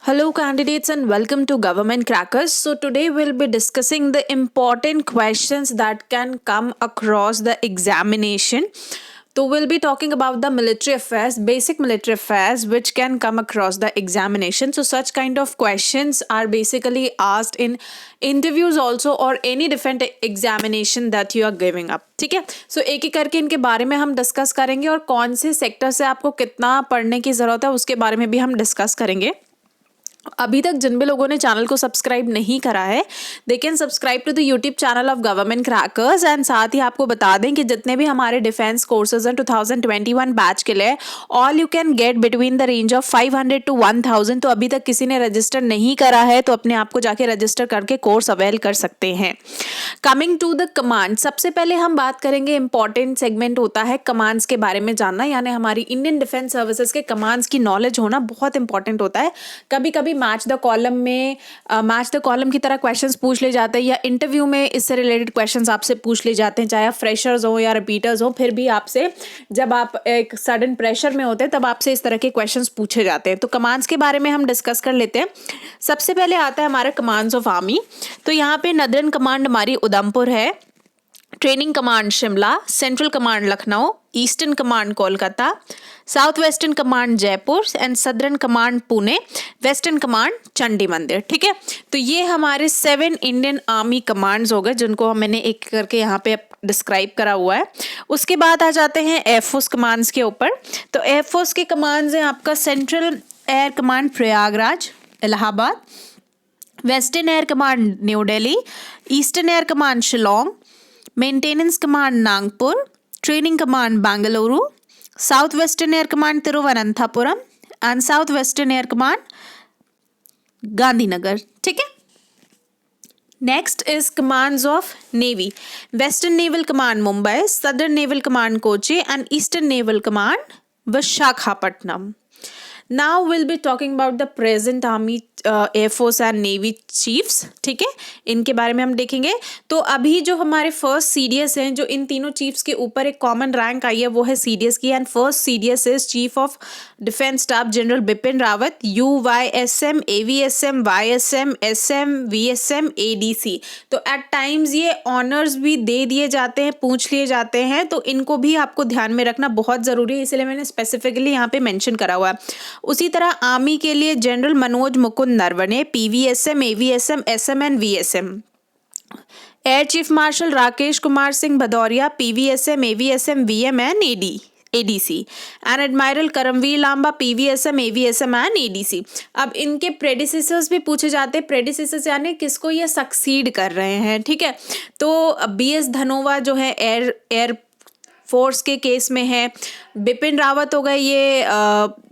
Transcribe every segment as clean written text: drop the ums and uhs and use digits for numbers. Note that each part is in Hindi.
Hello, candidates, and welcome to Government Crackers. So, today we'll be discussing the important questions that can come across the examination. So, we'll be talking about the military affairs, basic military affairs, which can come across the examination. So, such kind of questions are basically asked in interviews also or any different examination that you are giving up. ठीक है, सो एक एक करके इनके बारे में हम डिस्कस करेंगे और कौन से सेक्टर से आपको कितना पढ़ने की ज़रूरत है उसके बारे में भी हम डिस्कस करेंगे. अभी तक जिन भी लोगों ने चैनल को सब्सक्राइब नहीं करा है they can subscribe to the YouTube channel of Government Crackers. And साथ ही आपको बता दें कि जितने भी हमारे डिफेंस कोर्सेज हैं 2021 बैच के लिए all you can gate between the range of 500 to 1000. तो अभी तक किसी ने रजिस्टर नहीं करा है तो अपने आप को जाके रजिस्टर करके कोर्स अवेल कर सकते हैं. कमिंग टू द कमांड, सबसे पहले हम बात करेंगे इंपॉर्टेंट सेगमेंट होता है कमांड्स के बारे में जानना, यानी हमारी इंडियन डिफेंस सर्विसेज के कमांड्स की नॉलेज होना बहुत इंपॉर्टेंट होता है. कभी कभी मैच द कॉलम में मैच द कॉलम की तरह क्वेश्चंस पूछ ले जाते हैं या इंटरव्यू में इससे रिलेटेड क्वेश्चंस आपसे पूछ ले जाते हैं, चाहे आप फ्रेशर्स हो या रिपीटर्स हो. फिर भी आपसे जब आप एक सडन प्रेशर में होते हैं तब आपसे इस तरह के क्वेश्चंस पूछे जाते हैं. तो कमांड्स के बारे में हम डिस्कस कर लेते हैं. सबसे पहले आता है हमारा कमांड्स ऑफ आर्मी. तो यहाँ पे नदर्न कमांड हमारी उधमपुर है, training command Shimla, central command Lucknow, eastern command Kolkata, south western command Jaipur and southern command Pune, western command Chandi मंदिर. ठीक है, तो ये हमारे 7 इंडियन आर्मी कमांड्स हो गए जिनको मैंने एक करके यहाँ पे डिस्क्राइब करा हुआ है. उसके बाद आ जाते हैं एयरफोर्स कमांड्स के ऊपर. तो एयरफोर्स के कमांड्स हैं आपका central air command Prayagraj Allahabad, western air command new Delhi, eastern air command Shillong, maintenance command Nagpur, training command Bengaluru, south western air command Thiruvananthapuram and south western air command Gandhinagar. ठीक है, next is commands of navy. Western naval command Mumbai, southern naval command Kochi and eastern naval command Visakhapatnam. Now we'll be talking about the present Army, Air Force and Navy Chiefs. ठीक है, इनके बारे में हम देखेंगे. तो अभी जो हमारे फर्स्ट CDS हैं, जो इन तीनों चीफ्स के ऊपर एक कॉमन रैंक आई है वो है CDS की. And first CDS is chief of defence staff general Bipin Rawat, UYSM, AVSM, YSM, SM, VSM, ADC. तो एट टाइम्स ये ऑनर्स भी दे दिए जाते हैं, पूछ लिए जाते हैं, तो इनको भी आपको ध्यान में रखना बहुत ज़रूरी है, इसलिए मैंने स्पेसिफिकली यहाँ पे मेंशन करा हुआ है. उसी तरह आर्मी के लिए general Manoj Mukund Naravane, PVSM, AVSM, SM and VSM. Air chief marshal Rakesh Kumar Singh Bhadauria, PVSM, AVSM, VM and ADC. And admiral Karambir Lamba, PVSM, AVSM and ADC. अब इनके प्रेडिसेसर्स भी पूछे जाते हैं. प्रेडिसेसर्स यानी किसको ये सक्सीड कर रहे हैं. ठीक है, तो BS धनोवा जो है एयर फोर्स के केस में है, बिपिन रावत हो गए ये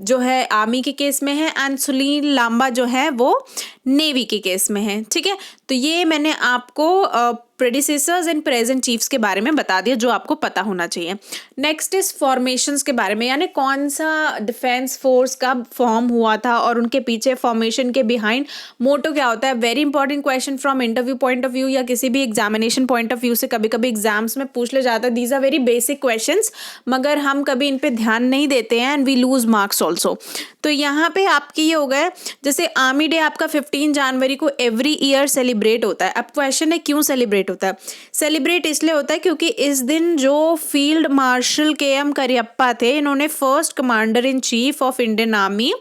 जो है आर्मी के केस में है, एंड सुनील लांबा जो है वो नेवी के केस में है. ठीक है, तो ये मैंने आपको प्रेडिसेसर्स एंड प्रेजेंट चीफ्स के बारे में बता दिया जो आपको पता होना चाहिए. नेक्स्ट इज फॉर्मेशंस के बारे में, यानी कौन सा डिफेंस फोर्स कब फॉर्म हुआ था और उनके पीछे फॉर्मेशन के बिहाइंड मोटो क्या होता है. Very important question from interview point of view या किसी भी एग्जामिनेशन पॉइंट ऑफ व्यू से कभी कभी एग्जाम्स में पूछ ले जाता है. These are very basic questions, मगर हम कभी इन पे ध्यान नहीं देते हैं and we lose marks also. तो यहाँ पे आपकी ये हो गए, जैसे आर्मी डे आपका 15 जनवरी को एवरी ईयर सेलिब्रेट होता है. अब क्वेश्चन है क्यों सेलिब्रेट होता है. सेलिब्रेट इसलिए होता है क्योंकि इस दिन जो फील्ड मार्शल KM करियप्पा थे, इन्होंने first commander in chief of Indian army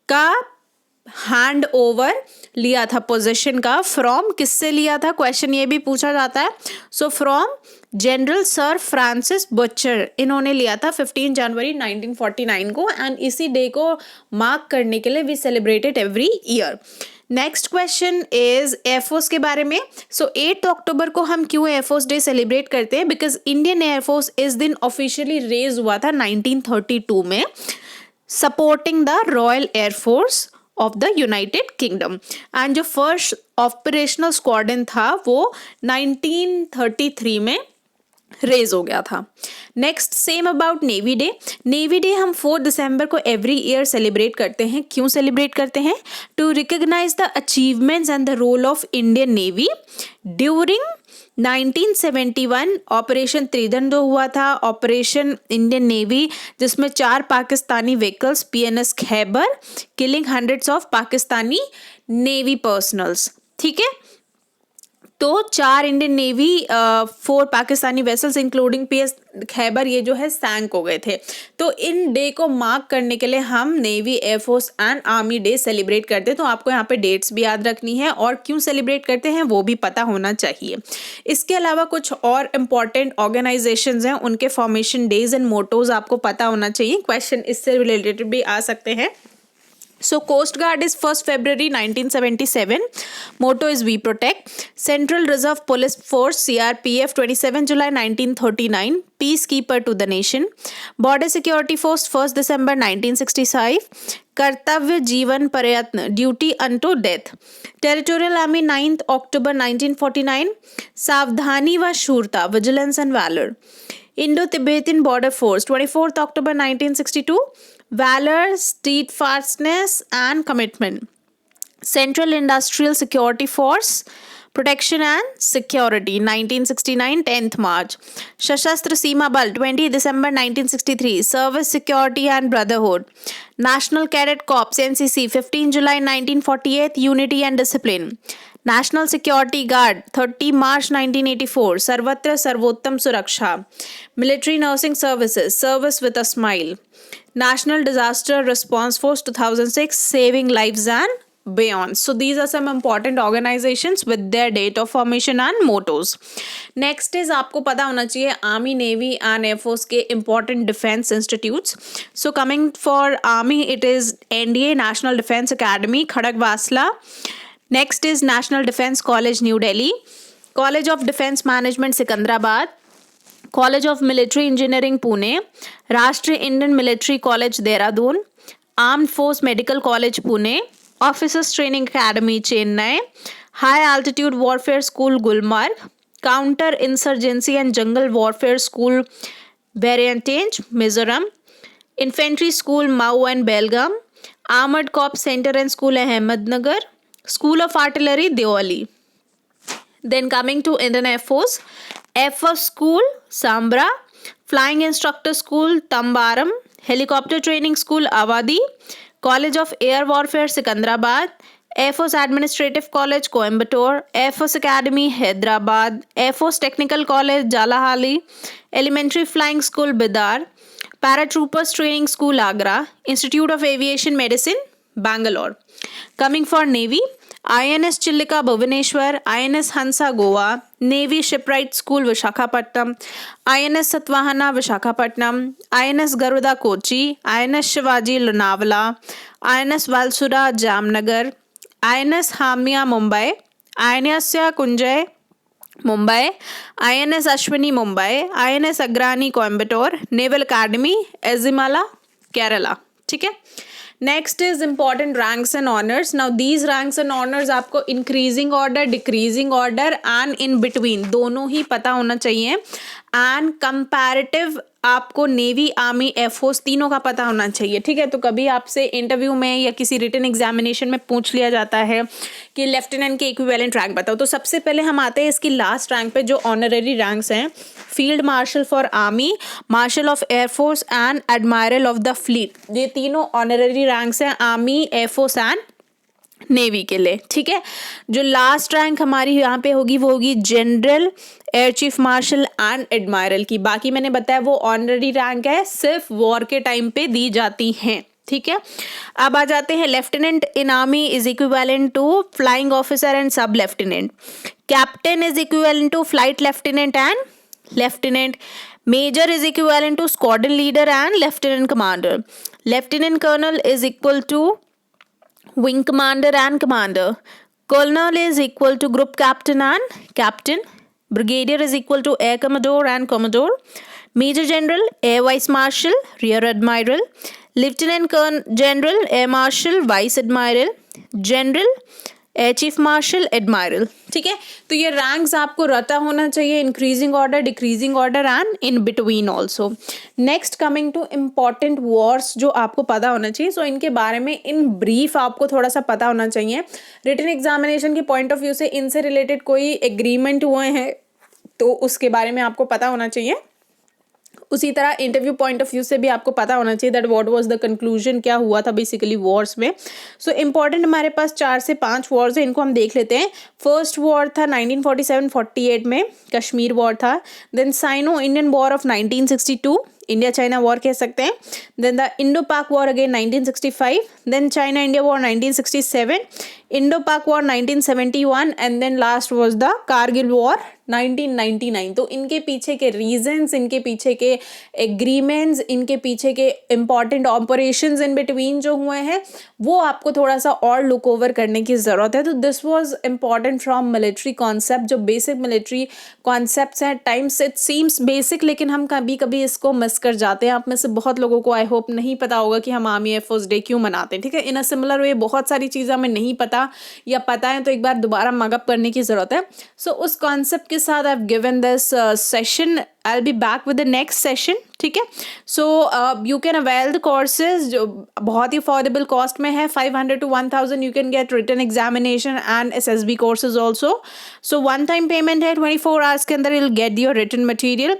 का हैंड ओवर लिया था, पोजीशन का. फ्रॉम किससे लिया था, क्वेश्चन ये भी पूछा जाता है. So from general sir Francis Butcher, इन्होंने लिया था 15 जनवरी 1949 को. एंड इसी डे को मार्क करने के लिए we celebrated every year. Next question is air force के बारे में. सो 8 अक्टूबर को हम क्यों एयरफोर्स डे सेलिब्रेट करते हैं, बिकॉज इंडियन एयरफोर्स इस दिन ऑफिशियली रेज हुआ था 1932 में, supporting the royal air force of the United kingdom. And जो फर्स्ट ऑपरेशनल स्क्वाड्रन था वो 1933 में रेज हो गया था। Next same about navy day. Navy day हम 4 दिसंबर को एवरी ईयर सेलिब्रेट करते हैं। क्यों सेलिब्रेट करते हैं? To recognise the achievements and the role of Indian navy during 1971 operation trident हुआ था, ऑपरेशन इंडियन नेवी, जिसमें 4 Pakistani vehicles PNS Khaibar killing hundreds of Pakistani navy personnels. ठीक है, तो 4 Indian navy 4 Pakistani vessels including PS Khaibar ये जो है सैंक हो गए थे। तो इन डे को मार्क करने के लिए हम navy, air force and army day celebrate करते हैं। तो आपको यहाँ पे डेट्स भी याद रखनी है और क्यों सेलिब्रेट करते हैं वो भी पता होना चाहिए। इसके अलावा कुछ और इम्पॉर्टेंट ऑर्गेनाइजेशंस हैं, उनके फॉर्मेशन डेज एंड मोटोज आपको पता होना चाहिए। क्वेश्चन इससे रिलेटेड भी आ सकते हैं। So Coast Guard is 1st February 1977. Motto is We Protect. Central Reserve Police Force CRPF 27 July 1939. Peacekeeper to the nation. Border Security Force 1st December 1965. कर्तव्य जीवन प्रयत्न duty unto death. Territorial Army 9th October 1949. सावधानी व शूरता vigilance and valor. Indo-Tibetan Border Force 24th October 1962. Valor, steadfastness and commitment. Central Industrial Security Force, Protection and Security 1969 10th March. Shasastra Seema Bal 20 December 1963 Service, Security and Brotherhood. National Cadet Corps NCC 15 July 1948 Unity and Discipline. National Security Guard 30 March 1984 Sarvatra Sarvottam Suraksha. Military Nursing Services Service with a Smile. National Disaster Response Force 2006 Saving Lives and Beyond. So these are some important organizations with their date of formation and mottos. Next is आपको पता होना चाहिए Army, Navy and Air Force के important defense institutes. So coming for Army, it is NDA National Defense Academy Khadagwasla. Next is National Defense College New Delhi. College of Defense Management Secunderabad. College of Military Engineering Pune. Rashtriya Indian Military College Dehradun. Armed Force Medical College Pune. Officers Training Academy Chennai. High Altitude Warfare School Gulmarg. Counter Insurgency and Jungle Warfare School Variantage Mizoram. Infantry School Mau and Belgaum. Armored Corps Center and School Ahmednagar. School of Artillery Deoli. Then coming to Indian Air Force. Air Force School Sambra. Flying Instructor School Tambaram. Helicopter Training School Avadi. College of Air Warfare Secunderabad. Air Force Administrative College Coimbatore. Air Force Academy Hyderabad. Air Force Technical College Jalahali. Elementary Flying School Bidar. Paratroopers Training School Agra. Institute of Aviation Medicine Bangalore. Coming for Navy. INS Chillika Bhubaneswar. INS Hansa Goa. Navy Shipwright School Vishakhapatnam. INS Satvahana Vishakhapatnam. INS Garuda Kochi. INS Shivaji Lonavala. INS Valsura Jamnagar. INS Hamia Mumbai. INS Kunjay Mumbai. INS Ashwini Mumbai. INS Agrani Coimbatore. Naval Academy Ezimala Kerala. ठीक है। Next is important ranks and honours. Now these ranks and honours आपको increasing order, decreasing order and in between दोनों ही पता होना चाहिए। एंड कंपैरेटिव आपको नेवी, आर्मी, एयरफोर्स तीनों का पता होना चाहिए। ठीक है, तो कभी आपसे इंटरव्यू में या किसी रिटन एग्जामिनेशन में पूछ लिया जाता है कि लेफ्टिनेंट के इक्विवेलेंट रैंक बताओ, तो सबसे पहले हम आते हैं इसकी लास्ट रैंक पे जो ऑनररी रैंक्स हैं। Field marshal for army, marshal of air force and admiral of the fleet. ये तीनों ऑनररी रैंक्स हैं आर्मी, एयरफोर्स एंड नेवी के लिए। ठीक है, जो लास्ट रैंक हमारी यहाँ पे होगी वो होगी general, air chief martial and admiral की। बाकी मैंने बताया वो ऑनररी रैंक है, सिर्फ वॉर के टाइम पे दी जाती हैं। ठीक है, अब आ जाते हैं lieutenant in army is equivalent to flying officer and sub lieutenant. Captain is equivalent to flight lieutenant and lieutenant. Major is equivalent to squadron leader and lieutenant commander. Lieutenant colonel is equal to wing commander and commander. Colonel is equal to group captain and captain. Brigadier is equal to air commodore and commodore. Major general, air vice marshal, rear admiral. Lieutenant general, air marshal, vice admiral. General, air chief marshal, admiral, ठीक है। तो ये रैंक्स आपको रता होना चाहिए, increasing order, decreasing order and in between also. Next coming to important wars जो आपको पता होना चाहिए, सो इनके बारे में इन ब्रीफ आपको थोड़ा सा पता होना चाहिए। रिटन एग्जामिनेशन के पॉइंट ऑफ व्यू से इनसे रिलेटेड कोई एग्रीमेंट हुए हैं तो उसके बारे में आपको पता होना चाहिए। उसी तरह इंटरव्यू पॉइंट ऑफ व्यू से भी आपको पता होना चाहिए that what was the conclusion, क्या हुआ था बेसिकली वॉर्स में। सो इंपॉर्टेंट हमारे पास 4 से 5 वॉर्स हैं, इनको हम देख लेते हैं। फर्स्ट वॉर था 1947-48 में, कश्मीर वॉर था। Then Sino Indian war of 1962, India China war कह सकते हैं। Then the Indo Pak war again 1965, then China India war 1967, Indo Pak war 1971 and then last was the Kargil war 1999। तो इनके पीछे के रीजंस, इनके पीछे के एग्रीमेंट्स, इनके पीछे के इंपॉर्टेंट ऑपरेशंस इन बिटवीन जो हुए हैं वो आपको थोड़ा सा और लुक ओवर करने की ज़रूरत है। तो this was important from military concept, जो बेसिक मिलिट्री कॉन्सेप्ट्स हैं। टाइम्स इट सीम्स बेसिक, लेकिन हम कभी कभी इसको मिस कर जाते हैं। आप में से बहुत लोगों को आई होप नहीं पता होगा कि हम आर्मी एयरफोर्स डे क्यों मनाते हैं, ठीक है। इन अ सिमिलर वे बहुत सारी चीज़ें हमें नहीं पता या पता है तो एक बार दोबारा मगअप करने की ज़रूरत है। सो उस कॉन्सेप्ट के साथ I have given this session, I'll be back with the next session, ठीक है। So you can avail the courses, जो बहुत ही अफोर्डेबल कॉस्ट में है, 500 to 1000 you can get written examination and SSB courses also. So one time payment है, 24 आवर्स के अंदर you'll get your written material.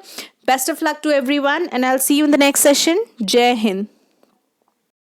Best of luck to everyone and I'll see you in the next session. जय हिंद।